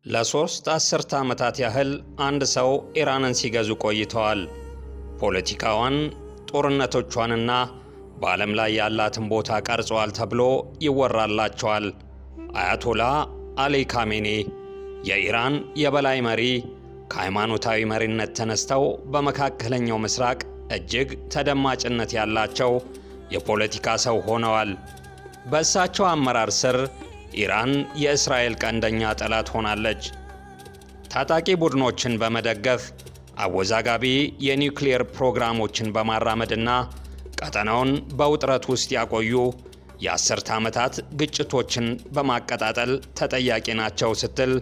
ለሶስት አስርተ ዓመታት ያህል አንድ ሰው ኢራንን ሲገዙ ቆይተዋል። ፖለቲካዋን፣ ጦርነቶቿንና በዓለም ላይ ያላትን ቦታ ቀርጸዋል ተብሎ ይወራላቸዋል። አያቶላ አሊ ካሜኒ የኢራን የበላይ መሪ ከሃይማኖታዊ መሪነት ተነስተው በመካከለኛው ምስራቅ እጅግ ተደማጭነት ያላቸው የፖለቲካ ሰው ሆነዋል። በእሳቸው አመራር ስር ኢራን የእስራኤል ቀንደኛ ጠላት ሆናለች። ታጣቂ ቡድኖችን በመደገፍ አወዛጋቢ የኒውክሌር ፕሮግራሞችን በማራመድና ቀጠናውን በውጥረት ውስጥ ያቆዩ የአስርተ ዓመታት ግጭቶችን በማቀጣጠል ተጠያቂ ናቸው ስትል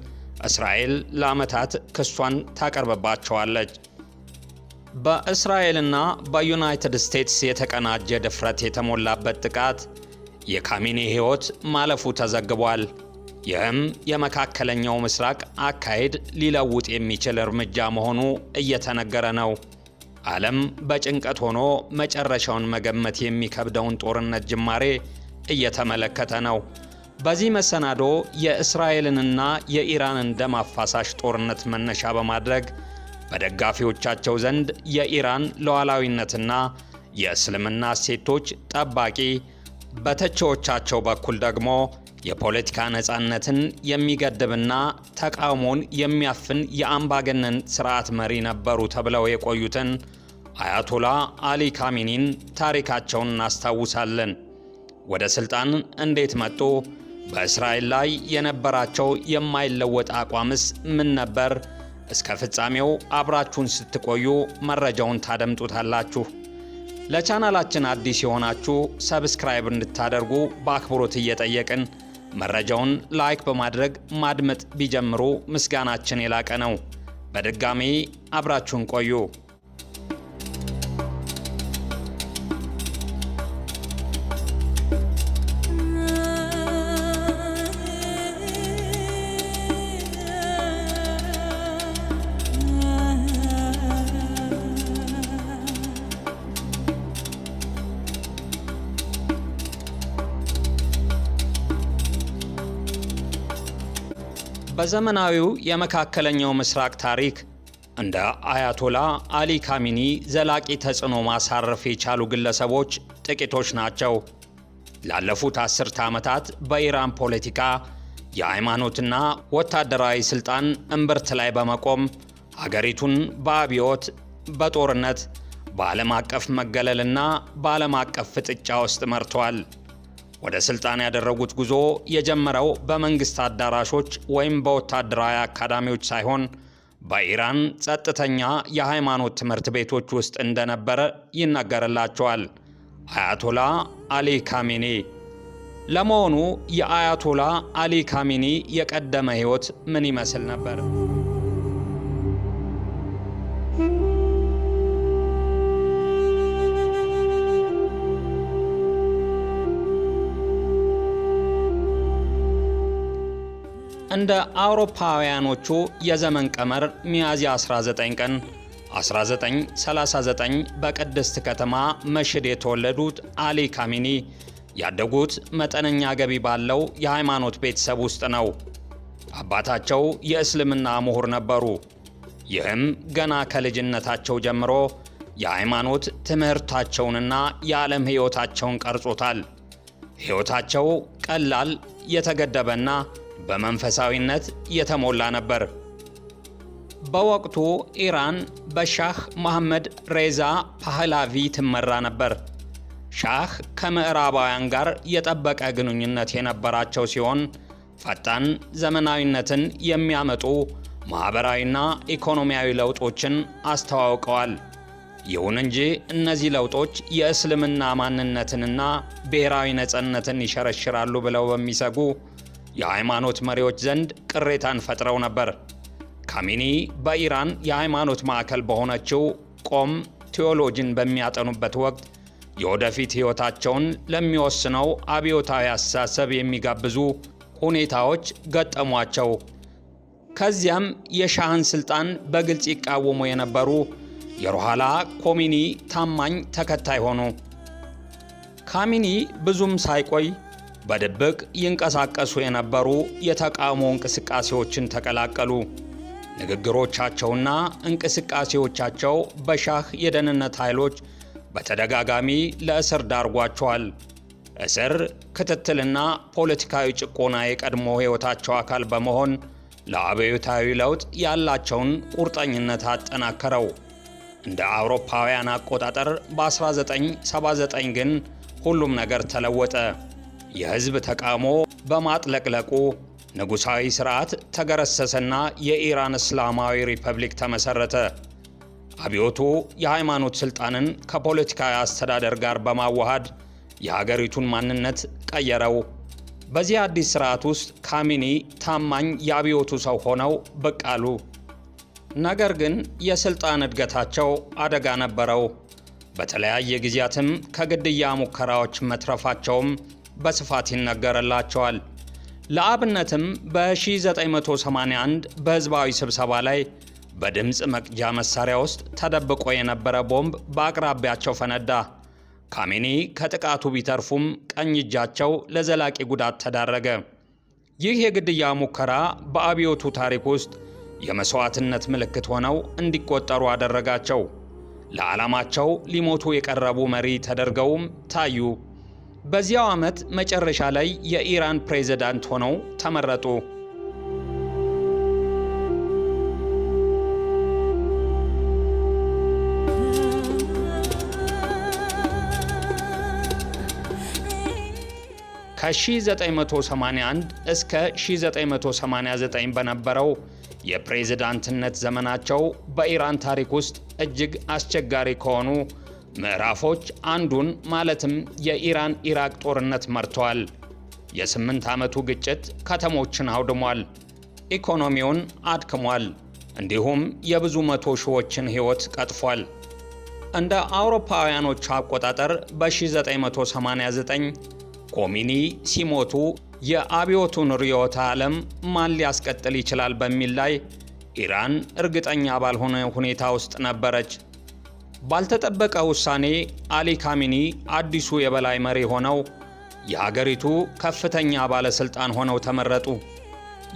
እስራኤል ለዓመታት ክሷን ታቀርብባቸዋለች። በእስራኤልና በዩናይትድ ስቴትስ የተቀናጀ ድፍረት የተሞላበት ጥቃት የካሜኒ ሕይወት ማለፉ ተዘግቧል። ይህም የመካከለኛው ምስራቅ አካሄድ ሊለውጥ የሚችል እርምጃ መሆኑ እየተነገረ ነው። ዓለም በጭንቀት ሆኖ መጨረሻውን መገመት የሚከብደውን ጦርነት ጅማሬ እየተመለከተ ነው። በዚህ መሰናዶ የእስራኤልንና የኢራንን ደም አፋሳሽ ጦርነት መነሻ በማድረግ በደጋፊዎቻቸው ዘንድ የኢራን ሉዓላዊነትና የእስልምና እሴቶች ጠባቂ፣ በተቺዎቻቸው በኩል ደግሞ የፖለቲካ ነፃነትን የሚገድብና ተቃውሞን የሚያፍን የአምባገነን ስርዓት መሪ ነበሩ ተብለው የቆዩትን አያቶላ አሊ ካሜኒን ታሪካቸውን እናስታውሳለን። ወደ ስልጣን እንዴት መጡ? በእስራኤል ላይ የነበራቸው የማይለወጥ አቋምስ ምን ነበር? እስከ ፍጻሜው አብራችሁን ስትቆዩ መረጃውን ታደምጡታላችሁ። ለቻናላችን አዲስ የሆናችሁ ሰብስክራይብ እንድታደርጉ በአክብሮት እየጠየቅን መረጃውን ላይክ በማድረግ ማድመጥ ቢጀምሩ ምስጋናችን የላቀ ነው። በድጋሚ አብራችሁን ቆዩ። በዘመናዊው የመካከለኛው ምስራቅ ታሪክ እንደ አያቶላ አሊ ካሜኒ ዘላቂ ተጽዕኖ ማሳረፍ የቻሉ ግለሰቦች ጥቂቶች ናቸው። ላለፉት አስርተ ዓመታት በኢራን ፖለቲካ፣ የሃይማኖትና ወታደራዊ ሥልጣን እምብርት ላይ በመቆም ሀገሪቱን በአብዮት፣ በጦርነት፣ በዓለም አቀፍ መገለልና በዓለም አቀፍ ፍጥጫ ውስጥ መርተዋል። ወደ ስልጣን ያደረጉት ጉዞ የጀመረው በመንግስት አዳራሾች ወይም በወታደራዊ አካዳሚዎች ሳይሆን በኢራን ጸጥተኛ የሃይማኖት ትምህርት ቤቶች ውስጥ እንደነበረ ይነገርላቸዋል። አያቶላ አሊ ካሜኒ። ለመሆኑ የአያቶላ አሊ ካሜኒ የቀደመ ሕይወት ምን ይመስል ነበር? እንደ አውሮፓውያኖቹ የዘመን ቀመር ሚያዝያ 19 ቀን 1939 በቅድስት ከተማ መሽድ የተወለዱት አሊ ካሜኒ ያደጉት መጠነኛ ገቢ ባለው የሃይማኖት ቤተሰብ ውስጥ ነው። አባታቸው የእስልምና ምሁር ነበሩ። ይህም ገና ከልጅነታቸው ጀምሮ የሃይማኖት ትምህርታቸውንና የዓለም ሕይወታቸውን ቀርጾታል። ሕይወታቸው ቀላል፣ የተገደበና በመንፈሳዊነት የተሞላ ነበር። በወቅቱ ኢራን በሻህ መሐመድ ሬዛ ፓህላቪ ትመራ ነበር። ሻህ ከምዕራባውያን ጋር የጠበቀ ግንኙነት የነበራቸው ሲሆን ፈጣን ዘመናዊነትን የሚያመጡ ማኅበራዊና ኢኮኖሚያዊ ለውጦችን አስተዋውቀዋል። ይሁን እንጂ እነዚህ ለውጦች የእስልምና ማንነትንና ብሔራዊ ነፃነትን ይሸረሽራሉ ብለው በሚሰጉ የሃይማኖት መሪዎች ዘንድ ቅሬታን ፈጥረው ነበር። ካሜኒ በኢራን የሃይማኖት ማዕከል በሆነችው ቆም ቴዎሎጂን በሚያጠኑበት ወቅት የወደፊት ሕይወታቸውን ለሚወስነው አብዮታዊ አስተሳሰብ የሚጋብዙ ሁኔታዎች ገጠሟቸው። ከዚያም የሻህን ሥልጣን በግልጽ ይቃወሙ የነበሩ የሩሃላ ኮሚኒ ታማኝ ተከታይ ሆኑ። ካሜኒ ብዙም ሳይቆይ በድብቅ ይንቀሳቀሱ የነበሩ የተቃውሞ እንቅስቃሴዎችን ተቀላቀሉ። ንግግሮቻቸውና እንቅስቃሴዎቻቸው በሻህ የደህንነት ኃይሎች በተደጋጋሚ ለእስር ዳርጓቸዋል። እስር፣ ክትትልና ፖለቲካዊ ጭቆና የቀድሞ ሕይወታቸው አካል በመሆን ለአብዮታዊ ለውጥ ያላቸውን ቁርጠኝነት አጠናከረው። እንደ አውሮፓውያን አቆጣጠር በ1979 ግን ሁሉም ነገር ተለወጠ። የሕዝብ ተቃውሞ በማጥለቅለቁ ንጉሣዊ ሥርዓት ተገረሰሰና የኢራን እስላማዊ ሪፐብሊክ ተመሠረተ። አብዮቱ የሃይማኖት ሥልጣንን ከፖለቲካዊ አስተዳደር ጋር በማዋሃድ የሀገሪቱን ማንነት ቀየረው። በዚህ አዲስ ሥርዓት ውስጥ ካሚኒ ታማኝ የአብዮቱ ሰው ሆነው ብቅ አሉ። ነገር ግን የሥልጣን እድገታቸው አደጋ ነበረው። በተለያየ ጊዜያትም ከግድያ ሙከራዎች መትረፋቸውም በስፋት ይነገርላቸዋል። ለአብነትም በ1981 በሕዝባዊ ስብሰባ ላይ በድምፅ መቅጃ መሣሪያ ውስጥ ተደብቆ የነበረ ቦምብ በአቅራቢያቸው ፈነዳ። ካሜኒ ከጥቃቱ ቢተርፉም ቀኝ እጃቸው ለዘላቂ ጉዳት ተዳረገ። ይህ የግድያ ሙከራ በአብዮቱ ታሪክ ውስጥ የመሥዋዕትነት ምልክት ሆነው እንዲቆጠሩ አደረጋቸው። ለዓላማቸው ሊሞቱ የቀረቡ መሪ ተደርገውም ታዩ። በዚያው ዓመት መጨረሻ ላይ የኢራን ፕሬዝዳንት ሆነው ተመረጡ። ከ1981 እስከ 1989 በነበረው የፕሬዝዳንትነት ዘመናቸው በኢራን ታሪክ ውስጥ እጅግ አስቸጋሪ ከሆኑ ምዕራፎች አንዱን ማለትም የኢራን ኢራቅ ጦርነት መርተዋል። የ8 ዓመቱ ግጭት ከተሞችን አውድሟል፣ ኢኮኖሚውን አድክሟል፣ እንዲሁም የብዙ መቶ ሺዎችን ሕይወት ቀጥፏል። እንደ አውሮፓውያኖች አቆጣጠር በ1989 ኮሚኒ ሲሞቱ የአብዮቱን ርዕዮተ ዓለም ማን ሊያስቀጥል ይችላል በሚል ላይ ኢራን እርግጠኛ ባልሆነ ሁኔታ ውስጥ ነበረች። ባልተጠበቀ ውሳኔ አሊ ካሚኒ አዲሱ የበላይ መሪ ሆነው የሀገሪቱ ከፍተኛ ባለሥልጣን ሆነው ተመረጡ።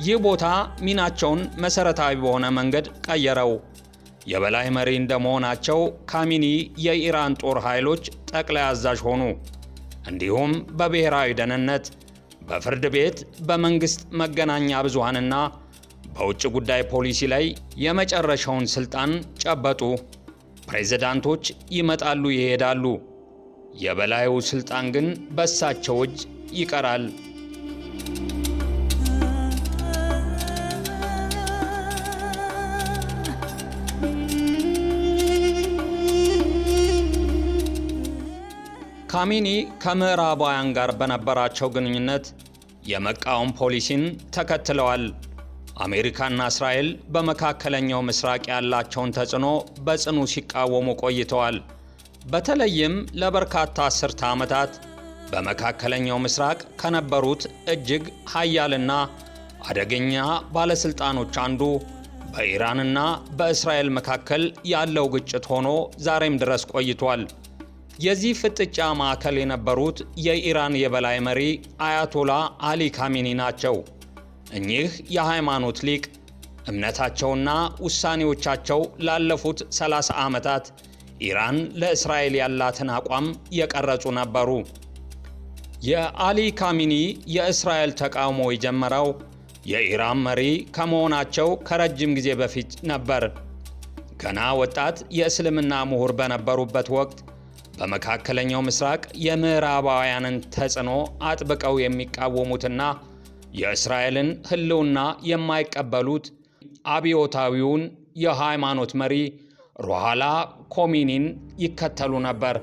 ይህ ቦታ ሚናቸውን መሠረታዊ በሆነ መንገድ ቀየረው። የበላይ መሪ እንደመሆናቸው ካሚኒ የኢራን ጦር ኃይሎች ጠቅላይ አዛዥ ሆኑ። እንዲሁም በብሔራዊ ደህንነት፣ በፍርድ ቤት፣ በመንግሥት መገናኛ ብዙሃንና በውጭ ጉዳይ ፖሊሲ ላይ የመጨረሻውን ሥልጣን ጨበጡ። ፕሬዝዳንቶች ይመጣሉ፣ ይሄዳሉ። የበላዩ ሥልጣን ግን በእሳቸው እጅ ይቀራል። ካሚኒ ከምዕራባውያን ጋር በነበራቸው ግንኙነት የመቃወም ፖሊሲን ተከትለዋል። አሜሪካና እስራኤል በመካከለኛው ምስራቅ ያላቸውን ተጽዕኖ በጽኑ ሲቃወሙ ቆይተዋል። በተለይም ለበርካታ አስርተ ዓመታት በመካከለኛው ምስራቅ ከነበሩት እጅግ ኃያልና አደገኛ ባለሥልጣኖች አንዱ በኢራንና በእስራኤል መካከል ያለው ግጭት ሆኖ ዛሬም ድረስ ቆይቷል። የዚህ ፍጥጫ ማዕከል የነበሩት የኢራን የበላይ መሪ አያቶላ አሊ ካሚኒ ናቸው። እኚህ የሃይማኖት ሊቅ እምነታቸውና ውሳኔዎቻቸው ላለፉት 30 ዓመታት ኢራን ለእስራኤል ያላትን አቋም የቀረጹ ነበሩ። የአሊ ካሚኒ የእስራኤል ተቃውሞ የጀመረው የኢራን መሪ ከመሆናቸው ከረጅም ጊዜ በፊት ነበር። ገና ወጣት የእስልምና ምሁር በነበሩበት ወቅት በመካከለኛው ምስራቅ የምዕራባውያንን ተጽዕኖ አጥብቀው የሚቃወሙትና የእስራኤልን ሕልውና የማይቀበሉት አብዮታዊውን የሃይማኖት መሪ ሩሃላ ኮሚኒን ይከተሉ ነበር።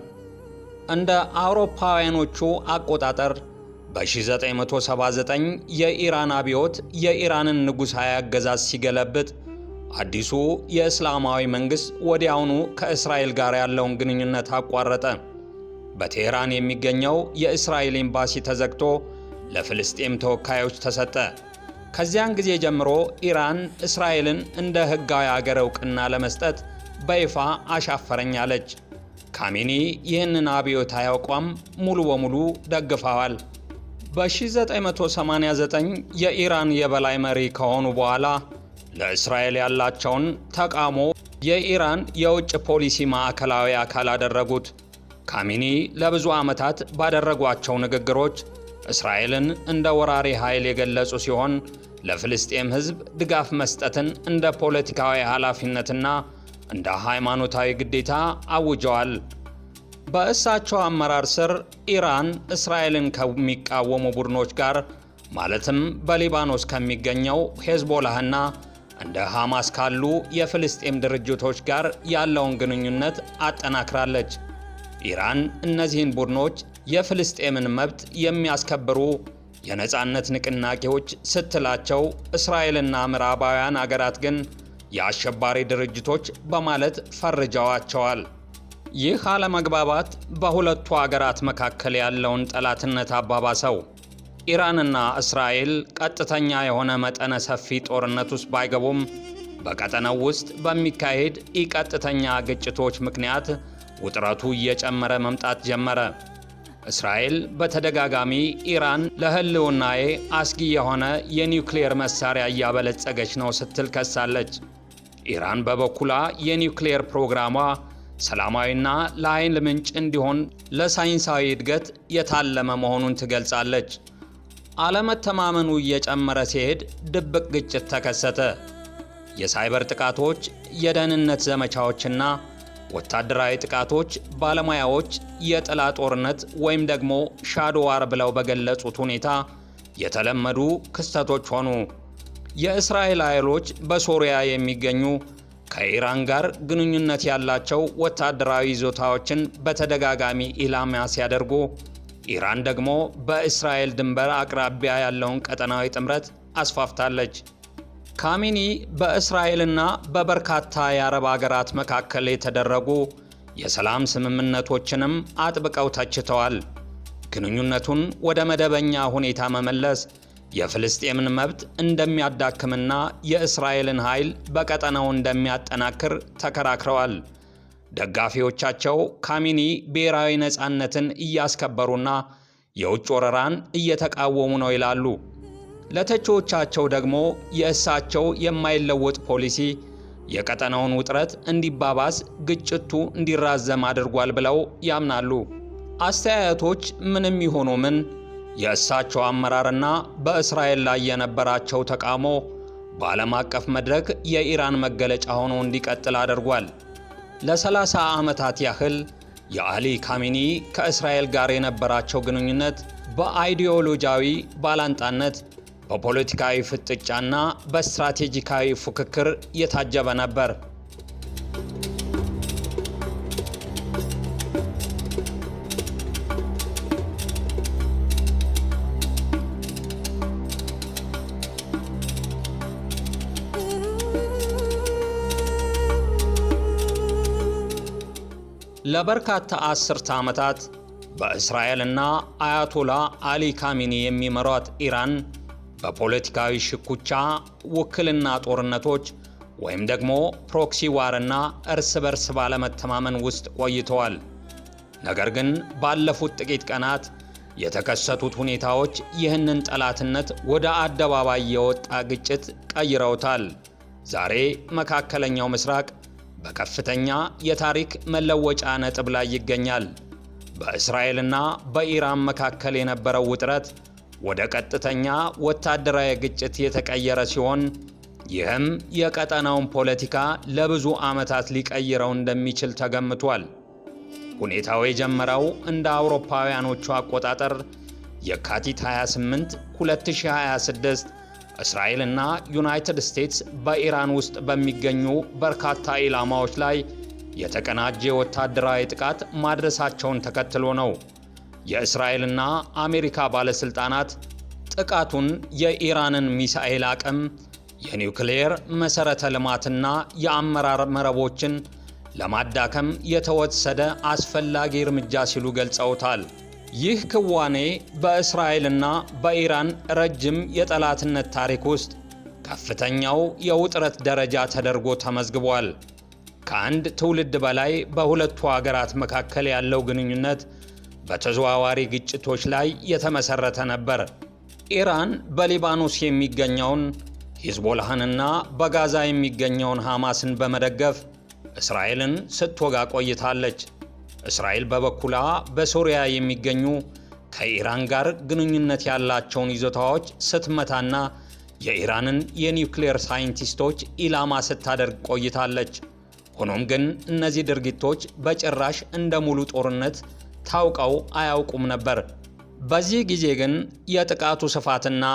እንደ አውሮፓውያኖቹ አቆጣጠር በ1979 የኢራን አብዮት የኢራንን ንጉሣዊ አገዛዝ ሲገለብጥ አዲሱ የእስላማዊ መንግሥት ወዲያውኑ ከእስራኤል ጋር ያለውን ግንኙነት አቋረጠ። በቴህራን የሚገኘው የእስራኤል ኤምባሲ ተዘግቶ ለፍልስጤም ተወካዮች ተሰጠ። ከዚያን ጊዜ ጀምሮ ኢራን እስራኤልን እንደ ሕጋዊ አገር ዕውቅና ለመስጠት በይፋ አሻፈረኝ አለች። ካሜኒ ይህንን አብዮታዊ አቋም ሙሉ በሙሉ ደግፈዋል። በ1989 የኢራን የበላይ መሪ ከሆኑ በኋላ ለእስራኤል ያላቸውን ተቃውሞ የኢራን የውጭ ፖሊሲ ማዕከላዊ አካል አደረጉት። ካሚኒ ለብዙ ዓመታት ባደረጓቸው ንግግሮች እስራኤልን እንደ ወራሪ ኃይል የገለጹ ሲሆን ለፍልስጤም ሕዝብ ድጋፍ መስጠትን እንደ ፖለቲካዊ ኃላፊነትና እንደ ሃይማኖታዊ ግዴታ አውጀዋል። በእሳቸው አመራር ስር ኢራን እስራኤልን ከሚቃወሙ ቡድኖች ጋር ማለትም በሊባኖስ ከሚገኘው ሄዝቦላህና እንደ ሐማስ ካሉ የፍልስጤም ድርጅቶች ጋር ያለውን ግንኙነት አጠናክራለች። ኢራን እነዚህን ቡድኖች የፍልስጤምን መብት የሚያስከብሩ የነጻነት ንቅናቄዎች ስትላቸው፣ እስራኤልና ምዕራባውያን አገራት ግን የአሸባሪ ድርጅቶች በማለት ፈርጀዋቸዋል። ይህ አለመግባባት በሁለቱ አገራት መካከል ያለውን ጠላትነት አባባሰው። ኢራንና እስራኤል ቀጥተኛ የሆነ መጠነ ሰፊ ጦርነት ውስጥ ባይገቡም በቀጠናው ውስጥ በሚካሄድ ኢቀጥተኛ ግጭቶች ምክንያት ውጥረቱ እየጨመረ መምጣት ጀመረ። እስራኤል በተደጋጋሚ ኢራን ለሕልውናዬ አስጊ የሆነ የኒውክሌር መሳሪያ እያበለጸገች ነው ስትል ከሳለች። ኢራን በበኩሏ የኒውክሌር ፕሮግራሟ ሰላማዊና ለኃይል ምንጭ እንዲሆን ለሳይንሳዊ እድገት የታለመ መሆኑን ትገልጻለች። አለመተማመኑ እየጨመረ ሲሄድ ድብቅ ግጭት ተከሰተ። የሳይበር ጥቃቶች፣ የደህንነት ዘመቻዎችና ወታደራዊ ጥቃቶች ባለሙያዎች የጥላ ጦርነት ወይም ደግሞ ሻዶ ዋር ብለው በገለጹት ሁኔታ የተለመዱ ክስተቶች ሆኑ። የእስራኤል ኃይሎች በሶሪያ የሚገኙ ከኢራን ጋር ግንኙነት ያላቸው ወታደራዊ ይዞታዎችን በተደጋጋሚ ኢላማ ሲያደርጉ፣ ኢራን ደግሞ በእስራኤል ድንበር አቅራቢያ ያለውን ቀጠናዊ ጥምረት አስፋፍታለች። ካሚኒ በእስራኤልና በበርካታ የአረብ አገራት መካከል የተደረጉ የሰላም ስምምነቶችንም አጥብቀው ተችተዋል። ግንኙነቱን ወደ መደበኛ ሁኔታ መመለስ የፍልስጤምን መብት እንደሚያዳክምና የእስራኤልን ኃይል በቀጠናው እንደሚያጠናክር ተከራክረዋል። ደጋፊዎቻቸው ካሚኒ ብሔራዊ ነፃነትን እያስከበሩና የውጭ ወረራን እየተቃወሙ ነው ይላሉ። ለተቺዎቻቸው ደግሞ የእሳቸው የማይለወጥ ፖሊሲ የቀጠናውን ውጥረት እንዲባባስ፣ ግጭቱ እንዲራዘም አድርጓል ብለው ያምናሉ። አስተያየቶች ምንም ይሆኑ ምን የእሳቸው አመራርና በእስራኤል ላይ የነበራቸው ተቃውሞ በዓለም አቀፍ መድረክ የኢራን መገለጫ ሆኖ እንዲቀጥል አድርጓል። ለ30 ዓመታት ያህል የአሊ ካሚኒ ከእስራኤል ጋር የነበራቸው ግንኙነት በአይዲዮሎጂያዊ ባላንጣነት፣ በፖለቲካዊ ፍጥጫና በስትራቴጂካዊ ፉክክር የታጀበ ነበር። ለበርካታ አስርተ ዓመታት በእስራኤልና አያቶላ አሊ ካሚኒ የሚመሯት ኢራን በፖለቲካዊ ሽኩቻ፣ ውክልና ጦርነቶች ወይም ደግሞ ፕሮክሲ ዋርና እርስ በርስ ባለመተማመን ውስጥ ቆይተዋል። ነገር ግን ባለፉት ጥቂት ቀናት የተከሰቱት ሁኔታዎች ይህንን ጠላትነት ወደ አደባባይ የወጣ ግጭት ቀይረውታል። ዛሬ መካከለኛው ምስራቅ በከፍተኛ የታሪክ መለወጫ ነጥብ ላይ ይገኛል። በእስራኤልና በኢራን መካከል የነበረው ውጥረት ወደ ቀጥተኛ ወታደራዊ ግጭት የተቀየረ ሲሆን፣ ይህም የቀጠናውን ፖለቲካ ለብዙ ዓመታት ሊቀይረው እንደሚችል ተገምቷል። ሁኔታው የጀመረው እንደ አውሮፓውያኖቹ አቆጣጠር የካቲት 28 2026 እስራኤልና ዩናይትድ ስቴትስ በኢራን ውስጥ በሚገኙ በርካታ ኢላማዎች ላይ የተቀናጀ ወታደራዊ ጥቃት ማድረሳቸውን ተከትሎ ነው። የእስራኤልና አሜሪካ ባለስልጣናት ጥቃቱን የኢራንን ሚሳኤል አቅም፣ የኒውክሌር መሠረተ ልማትና የአመራር መረቦችን ለማዳከም የተወሰደ አስፈላጊ እርምጃ ሲሉ ገልጸውታል። ይህ ክዋኔ በእስራኤልና በኢራን ረጅም የጠላትነት ታሪክ ውስጥ ከፍተኛው የውጥረት ደረጃ ተደርጎ ተመዝግቧል። ከአንድ ትውልድ በላይ በሁለቱ አገራት መካከል ያለው ግንኙነት በተዘዋዋሪ ግጭቶች ላይ የተመሰረተ ነበር። ኢራን በሊባኖስ የሚገኘውን ሂዝቦላህንና በጋዛ የሚገኘውን ሐማስን በመደገፍ እስራኤልን ስትወጋ ቆይታለች። እስራኤል በበኩሏ በሶሪያ የሚገኙ ከኢራን ጋር ግንኙነት ያላቸውን ይዞታዎች ስትመታና የኢራንን የኒውክሌር ሳይንቲስቶች ኢላማ ስታደርግ ቆይታለች። ሆኖም ግን እነዚህ ድርጊቶች በጭራሽ እንደ ሙሉ ጦርነት ታውቀው አያውቁም ነበር። በዚህ ጊዜ ግን የጥቃቱ ስፋትና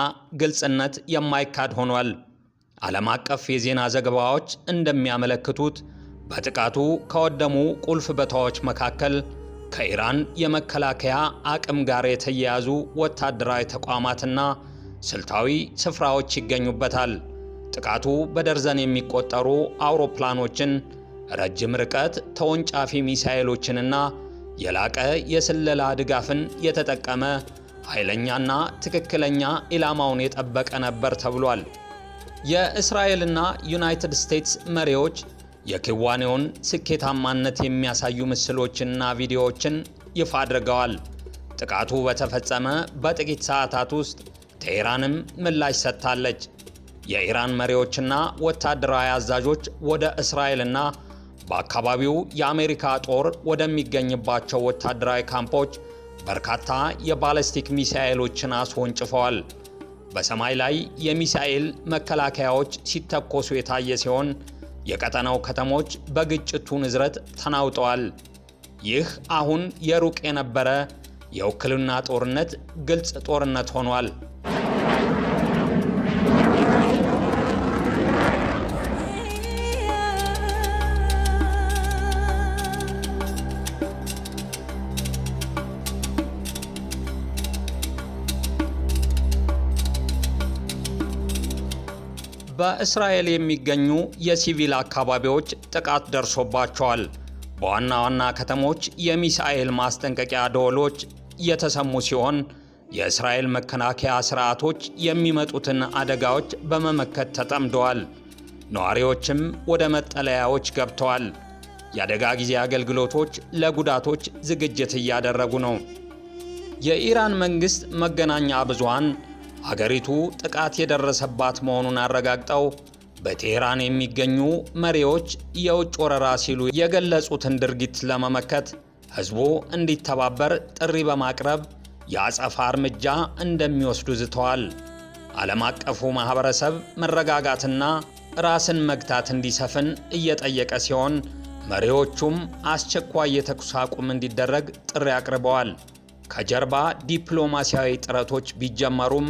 ግልጽነት የማይካድ ሆኗል። ዓለም አቀፍ የዜና ዘገባዎች እንደሚያመለክቱት በጥቃቱ ከወደሙ ቁልፍ ቦታዎች መካከል ከኢራን የመከላከያ አቅም ጋር የተያያዙ ወታደራዊ ተቋማትና ስልታዊ ስፍራዎች ይገኙበታል። ጥቃቱ በደርዘን የሚቆጠሩ አውሮፕላኖችን፣ ረጅም ርቀት ተወንጫፊ ሚሳኤሎችንና የላቀ የስለላ ድጋፍን የተጠቀመ ኃይለኛና ትክክለኛ ኢላማውን የጠበቀ ነበር ተብሏል። የእስራኤልና ዩናይትድ ስቴትስ መሪዎች የክዋኔውን ስኬታማነት የሚያሳዩ ምስሎችንና ቪዲዮዎችን ይፋ አድርገዋል። ጥቃቱ በተፈጸመ በጥቂት ሰዓታት ውስጥ ቴህራንም ምላሽ ሰጥታለች። የኢራን መሪዎችና ወታደራዊ አዛዦች ወደ እስራኤልና በአካባቢው የአሜሪካ ጦር ወደሚገኝባቸው ወታደራዊ ካምፖች በርካታ የባለስቲክ ሚሳኤሎችን አስወንጭፈዋል። በሰማይ ላይ የሚሳኤል መከላከያዎች ሲተኮሱ የታየ ሲሆን የቀጠናው ከተሞች በግጭቱ ንዝረት ተናውጠዋል። ይህ አሁን የሩቅ የነበረ የውክልና ጦርነት ግልጽ ጦርነት ሆኗል። በእስራኤል የሚገኙ የሲቪል አካባቢዎች ጥቃት ደርሶባቸዋል። በዋና ዋና ከተሞች የሚሳኤል ማስጠንቀቂያ ደወሎች የተሰሙ ሲሆን የእስራኤል መከላከያ ስርዓቶች የሚመጡትን አደጋዎች በመመከት ተጠምደዋል። ነዋሪዎችም ወደ መጠለያዎች ገብተዋል። የአደጋ ጊዜ አገልግሎቶች ለጉዳቶች ዝግጅት እያደረጉ ነው። የኢራን መንግሥት መገናኛ ብዙሃን አገሪቱ ጥቃት የደረሰባት መሆኑን አረጋግጠው በቴህራን የሚገኙ መሪዎች የውጭ ወረራ ሲሉ የገለጹትን ድርጊት ለመመከት ሕዝቡ እንዲተባበር ጥሪ በማቅረብ የአጸፋ እርምጃ እንደሚወስዱ ዝተዋል። ዓለም አቀፉ ማኅበረሰብ መረጋጋትና ራስን መግታት እንዲሰፍን እየጠየቀ ሲሆን መሪዎቹም አስቸኳይ የተኩስ አቁም እንዲደረግ ጥሪ አቅርበዋል። ከጀርባ ዲፕሎማሲያዊ ጥረቶች ቢጀመሩም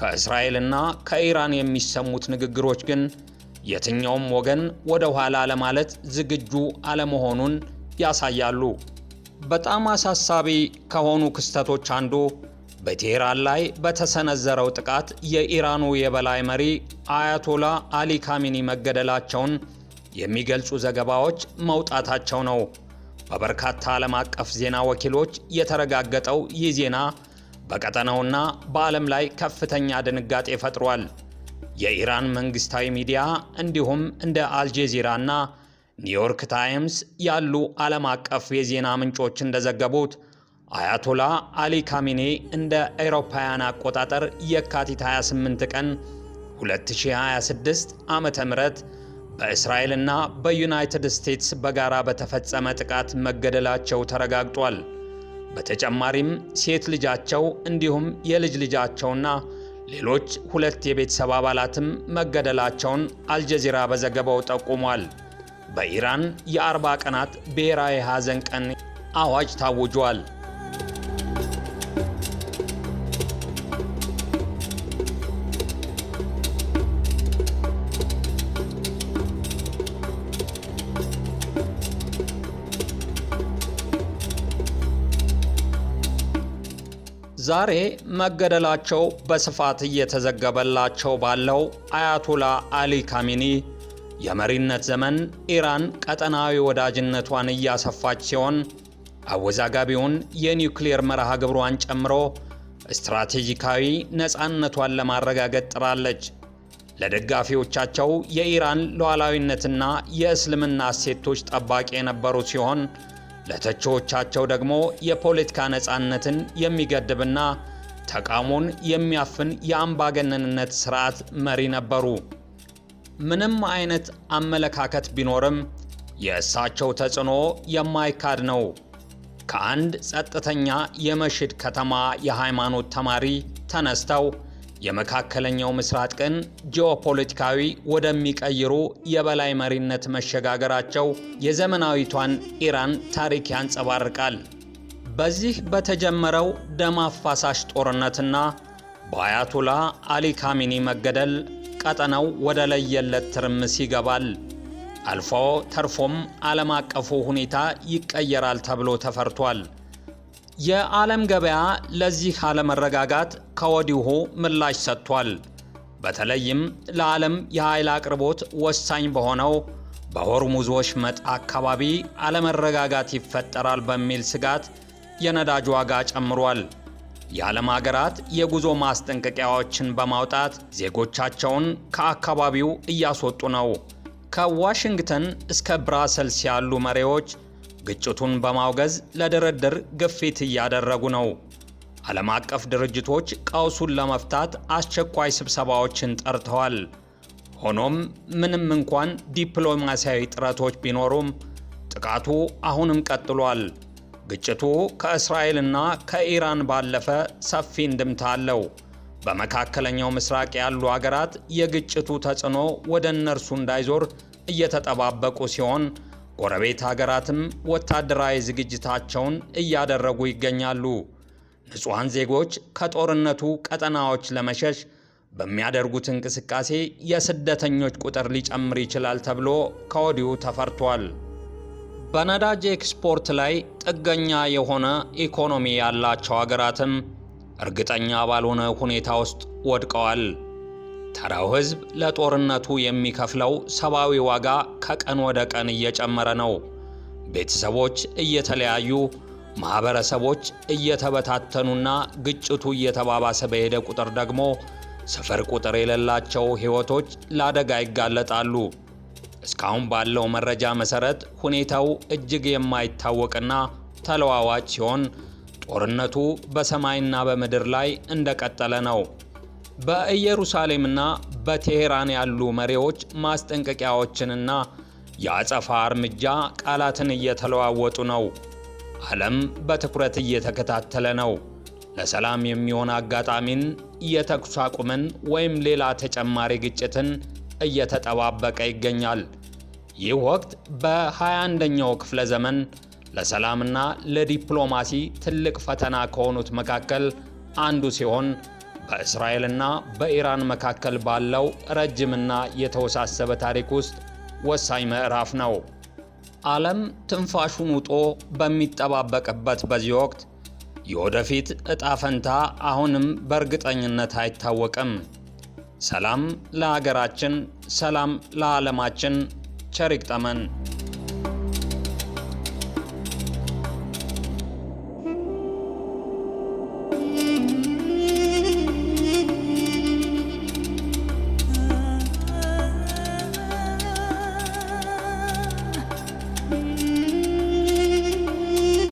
ከእስራኤልና ከኢራን የሚሰሙት ንግግሮች ግን የትኛውም ወገን ወደ ኋላ ለማለት ዝግጁ አለመሆኑን ያሳያሉ። በጣም አሳሳቢ ከሆኑ ክስተቶች አንዱ በቴህራን ላይ በተሰነዘረው ጥቃት የኢራኑ የበላይ መሪ አያቶላ አሊ ካሚኒ መገደላቸውን የሚገልጹ ዘገባዎች መውጣታቸው ነው። በበርካታ ዓለም አቀፍ ዜና ወኪሎች የተረጋገጠው ይህ ዜና በቀጠናውና በዓለም ላይ ከፍተኛ ድንጋጤ ፈጥሯል። የኢራን መንግስታዊ ሚዲያ እንዲሁም እንደ አልጀዚራና ኒውዮርክ ታይምስ ያሉ ዓለም አቀፍ የዜና ምንጮች እንደዘገቡት አያቶላ አሊ ካሚኔ እንደ አውሮፓውያን አቆጣጠር የካቲት 28 ቀን 2026 ዓመተ ምህረት በእስራኤልና በዩናይትድ ስቴትስ በጋራ በተፈጸመ ጥቃት መገደላቸው ተረጋግጧል። በተጨማሪም ሴት ልጃቸው እንዲሁም የልጅ ልጃቸውና ሌሎች 2 የቤተሰብ አባላትም መገደላቸውን አልጀዚራ በዘገባው ጠቁሟል። በኢራን የ40 ቀናት ብሔራዊ ሐዘን ቀን አዋጅ ታውጇል። ዛሬ መገደላቸው በስፋት እየተዘገበላቸው ባለው አያቶላ አሊ ካሚኒ የመሪነት ዘመን ኢራን ቀጠናዊ ወዳጅነቷን እያሰፋች ሲሆን አወዛጋቢውን የኒውክሌር መርሃ ግብሯን ጨምሮ ስትራቴጂካዊ ነፃነቷን ለማረጋገጥ ጥራለች። ለደጋፊዎቻቸው የኢራን ሉዓላዊነትና የእስልምና እሴቶች ጠባቂ የነበሩ ሲሆን ለተቺዎቻቸው ደግሞ የፖለቲካ ነፃነትን የሚገድብና ተቃውሞን የሚያፍን የአምባገነንነት ስርዓት መሪ ነበሩ። ምንም አይነት አመለካከት ቢኖርም የእሳቸው ተጽዕኖ የማይካድ ነው። ከአንድ ጸጥተኛ የመሽድ ከተማ የሃይማኖት ተማሪ ተነስተው የመካከለኛው ምስራቅን ጂኦፖለቲካዊ ወደሚቀይሩ የበላይ መሪነት መሸጋገራቸው የዘመናዊቷን ኢራን ታሪክ ያንጸባርቃል። በዚህ በተጀመረው ደም አፋሳሽ ጦርነትና በአያቶላ አሊ ካሚኒ መገደል ቀጠናው ወደ ለየለት ትርምስ ይገባል። አልፎ ተርፎም ዓለም አቀፉ ሁኔታ ይቀየራል ተብሎ ተፈርቷል። የዓለም ገበያ ለዚህ አለመረጋጋት ከወዲሁ ምላሽ ሰጥቷል። በተለይም ለዓለም የኃይል አቅርቦት ወሳኝ በሆነው በሆርሙዝ ወሽመጥ አካባቢ አለመረጋጋት ይፈጠራል በሚል ስጋት የነዳጅ ዋጋ ጨምሯል። የዓለም ሀገራት የጉዞ ማስጠንቀቂያዎችን በማውጣት ዜጎቻቸውን ከአካባቢው እያስወጡ ነው። ከዋሽንግተን እስከ ብራሰልስ ያሉ መሪዎች ግጭቱን በማውገዝ ለድርድር ግፊት እያደረጉ ነው። ዓለም አቀፍ ድርጅቶች ቀውሱን ለመፍታት አስቸኳይ ስብሰባዎችን ጠርተዋል። ሆኖም ምንም እንኳን ዲፕሎማሲያዊ ጥረቶች ቢኖሩም ጥቃቱ አሁንም ቀጥሏል። ግጭቱ ከእስራኤልና ከኢራን ባለፈ ሰፊ እንድምታ አለው። በመካከለኛው ምስራቅ ያሉ አገራት የግጭቱ ተጽዕኖ ወደ እነርሱ እንዳይዞር እየተጠባበቁ ሲሆን፣ ጎረቤት ሀገራትም ወታደራዊ ዝግጅታቸውን እያደረጉ ይገኛሉ። ንጹሐን ዜጎች ከጦርነቱ ቀጠናዎች ለመሸሽ በሚያደርጉት እንቅስቃሴ የስደተኞች ቁጥር ሊጨምር ይችላል ተብሎ ከወዲሁ ተፈርቷል። በነዳጅ ኤክስፖርት ላይ ጥገኛ የሆነ ኢኮኖሚ ያላቸው ሀገራትም እርግጠኛ ባልሆነ ሁኔታ ውስጥ ወድቀዋል። ተራው ሕዝብ ለጦርነቱ የሚከፍለው ሰብአዊ ዋጋ ከቀን ወደ ቀን እየጨመረ ነው። ቤተሰቦች እየተለያዩ፣ ማህበረሰቦች እየተበታተኑና ግጭቱ እየተባባሰ በሄደ ቁጥር ደግሞ ስፍር ቁጥር የሌላቸው ሕይወቶች ለአደጋ ይጋለጣሉ። እስካሁን ባለው መረጃ መሰረት ሁኔታው እጅግ የማይታወቅና ተለዋዋጭ ሲሆን ጦርነቱ በሰማይና በምድር ላይ እንደቀጠለ ነው። በኢየሩሳሌምና በቴሄራን ያሉ መሪዎች ማስጠንቀቂያዎችንና የአጸፋ እርምጃ ቃላትን እየተለዋወጡ ነው። ዓለም በትኩረት እየተከታተለ ነው። ለሰላም የሚሆን አጋጣሚን፣ የተኩስ አቁምን ወይም ሌላ ተጨማሪ ግጭትን እየተጠባበቀ ይገኛል። ይህ ወቅት በ21ኛው ክፍለ ዘመን ለሰላምና ለዲፕሎማሲ ትልቅ ፈተና ከሆኑት መካከል አንዱ ሲሆን በእስራኤልና በኢራን መካከል ባለው ረጅምና የተወሳሰበ ታሪክ ውስጥ ወሳኝ ምዕራፍ ነው። ዓለም ትንፋሹን ውጦ በሚጠባበቅበት በዚህ ወቅት የወደፊት ዕጣ ፈንታ አሁንም በእርግጠኝነት አይታወቅም። ሰላም ለሀገራችን፣ ሰላም ለዓለማችን። ቸር ይግጠመን።